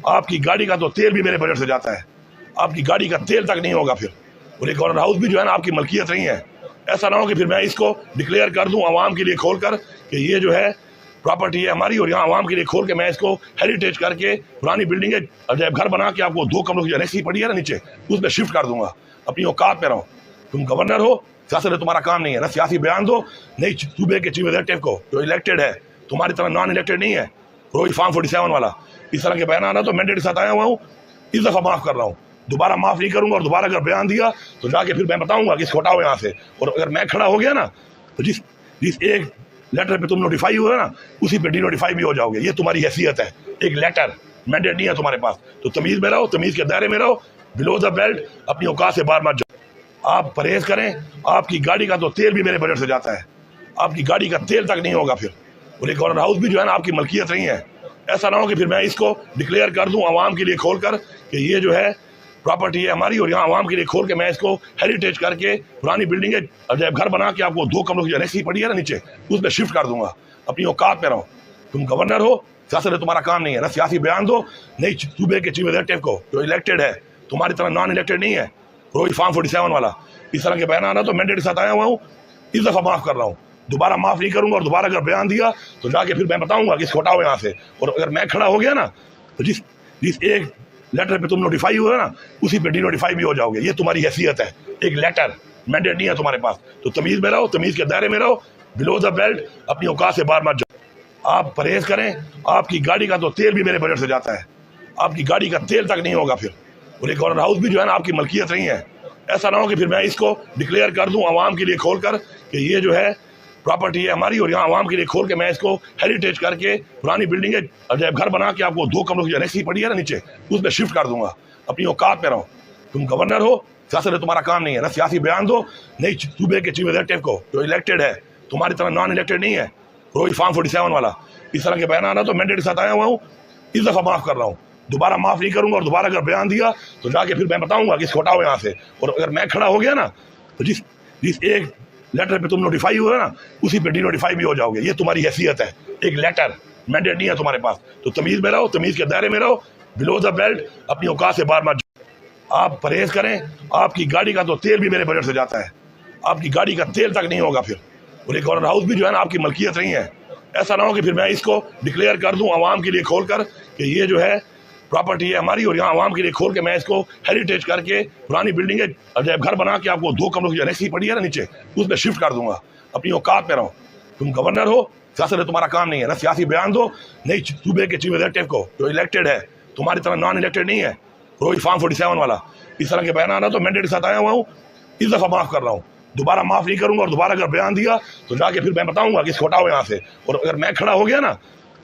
آپ کی گاڑی کا تو تیل بھی میرے بجٹ سے جاتا ہے، آپ کی گاڑی کا تیل تک نہیں ہوگا پھر، اور یہ گورنر ہاؤس بھی جو ہے نا آپ کی ملکیت نہیں ہے۔ ایسا نہ ہو کہ پھر میں اس کو ڈکلیئر کر دوں عوام کے لیے کھول کر کہ یہ جو ہے پراپرٹی ہے ہماری، اور یہاں عوام کے لیے کھول کے میں اس کو ہیریٹیج کر کے پرانی بلڈنگ ہے عجائب گھر بنا کے آپ کو 2 کمروں کی انیکسی پڑی ہے نا نیچے، اس میں شفٹ کر دوں گا، اپنی اوقات پہ رہو۔ تم گورنر ہو، سیاست تمہارا کام نہیں ہے، نہ سیاسی بیان دو، نہیں صوبے کے چیف ایگزیکٹو کو جو الیکٹڈ ہے، تمہاری طرح نان الیکٹڈ نہیں ہے، روز فارم 47 والا اس طرح کے بیان آنا تو مینڈیٹ کے ساتھ آیا ہوا ہوں، اس دفعہ معاف کر رہا ہوں، دوبارہ معاف نہیں کروں گا، اور دوبارہ اگر بیان دیا تو جا کے پھر میں بتاؤں گا کہ چھوٹا ہو یہاں سے، اور اگر میں کھڑا ہو گیا نا تو جس ایک لیٹر پہ تم نوٹیفائی ہوئے نا اسی پہ ڈی نوٹیفائی بھی ہو جاؤ گے، یہ تمہاری حیثیت ہے، ایک لیٹر مینڈیٹ نہیں ہے تمہارے پاس، تو تمیز میں رہو، تمیز کے دائرے میں رہو، بلو دا بیلٹ اپنی اوقات سے باہر مت جاؤ۔ آپ پرہیز کریں، آپ کی گاڑی کا تو تیل بھی میرے بجٹ سے جاتا ہے، آپ کی گاڑی کا تیل تک نہیں ہوگا پھر، اور یہ گورنر ہاؤس بھی جو ہے نا آپ کی ملکیت نہیں ہے۔ ایسا نہ ہو کہ پھر میں اس کو ڈکلیئر کر دوں عوام کے لیے کھول کر کہ یہ جو ہے پراپرٹی ہے ہماری، اور یہاں عوام کے لیے کھول کے میں اس کو ہیریٹیج کر کے پرانی بلڈنگ ہے عجائب گھر بنا کے آپ کو 2 کمروں کی انیکسی پڑی ہے نا نیچے، اس میں شفٹ کر دوں گا، اپنی اوقات پہ رہو۔ تم گورنر ہو، سیاست تمہارا کام نہیں ہے، نہ سیاسی بیان دو، نہیں صوبے کے چیف ایگزیکٹو کو جو الیکٹڈ ہے، تمہاری طرح نان الیکٹڈ نہیں ہے، روز فارم 47 والا اس طرح کے بیان آنا تو مینڈیٹ کے ساتھ آیا ہوا ہوں، اس دفعہ معاف کر رہا ہوں، دوبارہ معاف نہیں کروں گا، اور دوبارہ اگر بیان دیا تو جا کے پھر میں بتاؤں گا کہ چھوٹا ہو یہاں سے، اور اگر میں کھڑا ہو گیا نا تو جس ایک لیٹر پہ تم نوٹیفائی ہوئے نا اسی پہ ڈی نوٹیفائی بھی ہو جاؤ گے، یہ تمہاری حیثیت ہے، ایک لیٹر مینڈیٹ نہیں ہے تمہارے پاس، تو تمیز میں رہو، تمیز کے دائرے میں رہو، بلو دا بیلٹ اپنی اوقات سے باہر مت جاؤ۔ آپ پرہیز کریں، آپ کی گاڑی کا تو تیل بھی میرے بجٹ سے جاتا ہے، آپ کی گاڑی کا تیل تک نہیں ہوگا پھر، اور یہ گورنر ہاؤس بھی جو ہے نا آپ کی ملکیت نہیں ہے۔ ایسا نہ ہو کہ پھر میں اس کو ڈکلیئر کر دوں عوام کے لیے کھول کر کہ یہ جو ہے پراپرٹی ہے ہماری، اور یہاں عوام کے لیے کھول کے میں اس کو ہیریٹیج کر کے پرانی بلڈنگ ہے عجائب گھر بنا کے آپ کو 2 کمروں کی انیکسی پڑی ہے نا نیچے، اس میں شفٹ کر دوں گا، اپنی اوقات پہ رہو۔ تم گورنر ہو، سیاست تمہارا کام نہیں ہے، نہ سیاسی بیان دو، نہیں صوبے کے چیف ایگزیکٹو کو جو الیکٹڈ ہے، تمہاری طرح نان الیکٹڈ نہیں ہے، روز فارم 47 والا اس طرح کے بیان آنا تو مینڈیٹ کے ساتھ آیا ہوا ہوں، اس دفعہ معاف کر رہا ہوں، دوبارہ معاف نہیں کروں گا، اور دوبارہ اگر بیان دیا تو جا کے پھر میں بتاؤں گا کہ چھوٹا ہو یہاں سے، اور اگر میں کھڑا ہو گیا نا تو جس ایک لیٹر پہ تم نوٹیفائی ہوئے نا اسی پہ ڈی نوٹیفائی بھی ہو جاؤ گے، یہ تمہاری حیثیت ہے، ایک لیٹر مینڈیٹ نہیں ہے تمہارے پاس، تو تمیز میں رہو، تمیز کے دائرے میں رہو، بلو دا بیلٹ اپنی اوقات سے باہر مت جاؤ۔ آپ پرہیز کریں، آپ کی گاڑی کا تو تیل بھی میرے بجٹ سے جاتا ہے، آپ کی گاڑی کا تیل تک نہیں ہوگا پھر، اور یہ گورنر ہاؤس بھی جو ہے نا آپ کی ملکیت نہیں ہے۔ ایسا نہ ہو کہ پھر میں اس کو ڈکلیئر کر دوں عوام کے لیے کھول کر کہ یہ جو ہے پراپرٹی ہے ہماری، اور یہاں عوام کے لیے کھول کے میں اس کو ہیریٹیج کر کے پرانی بلڈنگ ہے عجائب گھر بنا کے آپ کو 2 کمروں کی انیکسی پڑی ہے نا نیچے، اس میں شفٹ کر دوں گا، اپنی اوقات پہ رہو۔ تم گورنر ہو، سیاست تمہارا کام نہیں ہے، نہ سیاسی بیان دو، نہیں صوبے کے چیف ایگزیکٹو کو جو الیکٹڈ ہے، تمہاری طرح نان الیکٹڈ نہیں ہے، روز فارم 47 والا اس طرح کے بیان آنا تو مینڈیٹ کے ساتھ آیا ہوا ہوں، اس دفعہ معاف کر رہا ہوں، دوبارہ معاف نہیں کروں گا، اور دوبارہ اگر بیان دیا تو جا کے پھر میں بتاؤں گا کہ چھوٹا ہو یہاں سے، اور اگر میں کھڑا ہو گیا نا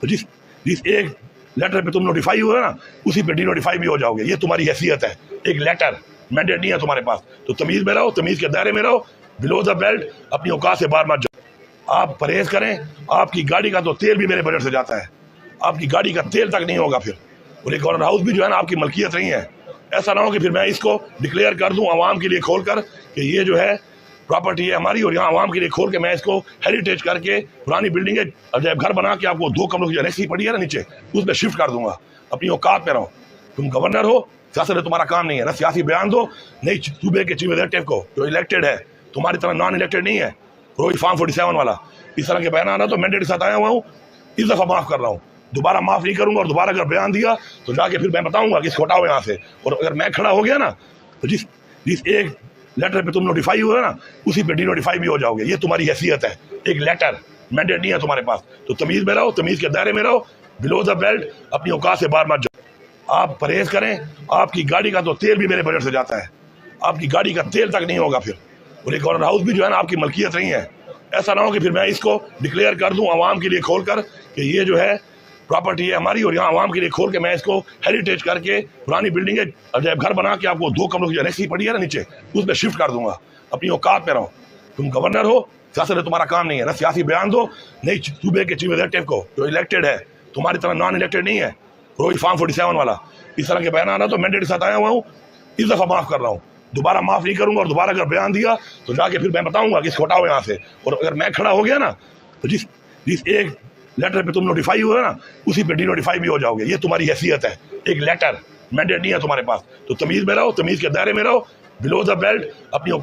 تو جس ایک لیٹر پہ تم نوٹیفائی ہوئے نا اسی پہ ڈی نوٹیفائی بھی ہو جاؤ گے، یہ تمہاری حیثیت ہے، ایک لیٹر مینڈیٹ نہیں ہے تمہارے پاس، تو تمیز میں رہو، تمیز کے دائرے میں رہو، بلو دا بیلٹ اپنی اوقات سے باہر مت جاؤ۔ آپ پرہیز کریں، آپ کی گاڑی کا تو تیل بھی میرے بجٹ سے جاتا ہے، آپ کی گاڑی کا تیل تک نہیں ہوگا پھر، اور یہ گورنر ہاؤس بھی جو ہے نا آپ کی ملکیت نہیں ہے۔ ایسا نہ ہو کہ پھر میں اس کو ڈکلیئر کر دوں عوام کے لیے کھول کر کہ یہ جو ہے پراپرٹی ہے ہماری، اور یہاں عوام کے لیے کھول کے میں اس کو ہیریٹیج کر کے پرانی بلڈنگ ہے عجائب گھر بنا کے آپ کو 2 کمروں کی انیکسی پڑی ہے نا نیچے، اس میں شفٹ کر دوں گا، اپنی اوقات پہ رہو۔ تم گورنر ہو، سیاست تمہارا کام نہیں ہے، نہ سیاسی بیان دو، نہیں صوبے کے چیف ایگزیکٹو کو جو الیکٹڈ ہے، تمہاری طرح نان الیکٹڈ نہیں ہے، روز فارم 47 والا اس طرح کے بیان آنا تو مینڈیٹ کے ساتھ آیا ہوا ہوں، اس دفعہ معاف کر رہا ہوں، دوبارہ معاف نہیں کروں گا، اور دوبارہ اگر بیان دیا تو جا کے پھر میں بتاؤں گا کہ چھوٹا ہو یہاں سے، اور اگر میں کھڑا ہو گیا نا تو جس ایک لیٹر پہ تم نوٹیفائی ہوئے نا اسی پہ ڈی نوٹیفائی بھی ہو جاؤ گے، یہ تمہاری حیثیت ہے، ایک لیٹر مینڈیٹ نہیں ہے تمہارے پاس، تو تمیز میں رہو، تمیز کے دائرے میں رہو، بلو دا بیلٹ اپنی اوقات سے باہر مت جاؤ۔ آپ پرہیز کریں، آپ کی گاڑی کا تو تیل بھی میرے بجٹ سے جاتا ہے، آپ کی گاڑی کا تیل تک نہیں ہوگا پھر، اور یہ گورنر ہاؤس بھی جو ہے نا آپ کی ملکیت نہیں ہے۔ ایسا نہ ہو کہ پھر میں اس کو ڈکلیئر کر دوں عوام کے لیے کھول کر کہ یہ جو ہے پراپرٹی ہے ہماری، اور یہاں عوام کے لیے کھول کے میں اس کو ہیریٹیج کر کے پرانی بلڈنگ ہے عجائب گھر بنا کے آپ کو 2 کمروں کی انیکسی پڑی ہے نا نیچے، اس میں شفٹ کر دوں گا، اپنی اوقات پہ رہو۔ تم گورنر ہو، سیاست تمہارا کام نہیں ہے، نہ سیاسی بیان دو، نہیں صوبے کے چیف ایگزیکٹو کو جو الیکٹڈ ہے، تمہاری طرح نان الیکٹڈ نہیں ہے، روز فارم 47 والا اس طرح کے بیان آنا تو مینڈیٹ کے ساتھ آیا ہوا ہوں، اس دفعہ معاف کر رہا ہوں، دوبارہ معاف نہیں کروں گا، اور دوبارہ اگر بیان دیا تو جا کے پھر میں بتاؤں گا کہ چھوٹا ہو یہاں سے، اور اگر میں کھڑا ہو گیا نا تو جس ایک لیٹر پہ تم نوٹیفائی ہوئے نا, اسی پہ ڈی نوٹیفائی بھی ہو جاؤ گے. یہ تمہاری حیثیت ہے, ایک لیٹر مینڈیٹ نہیں ہے تمہارے پاس. تو تمیز میں رہو, تمیز کے دائرے میں رہو, بلو دا بیلٹ اپنی اوقات